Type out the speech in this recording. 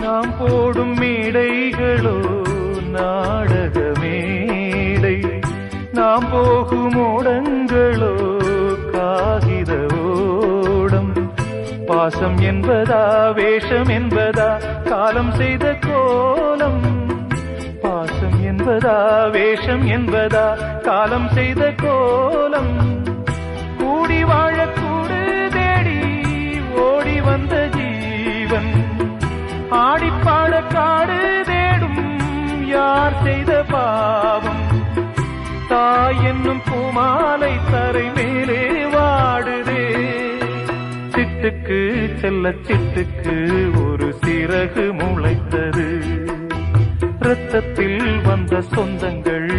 நாம் போடும் மேடைகளோ நாடக மேடை, நாம் போகும் ஓடங்களோ காகித ஓடம். பாசம் என்பதா வேஷம் என்பதா காலம் செய்த கோலம், பாசம் என்பதா வேஷம் என்பதா காலம் செய்த கோலம். கூடி வாழக்கூடு தேடி ஓடி வந்த ஜீவன், ஆடிப்பாட காடு தேடும் யார் செய்த பாவம். தாய் என்னும் பூமாலை தரை மேலே வாடுதே, சிட்டுக்கு செல்ல சிட்டுக்கு ஒரு சிறகு முளைத்தது. இரத்தத்தில் வந்த சொந்தங்கள்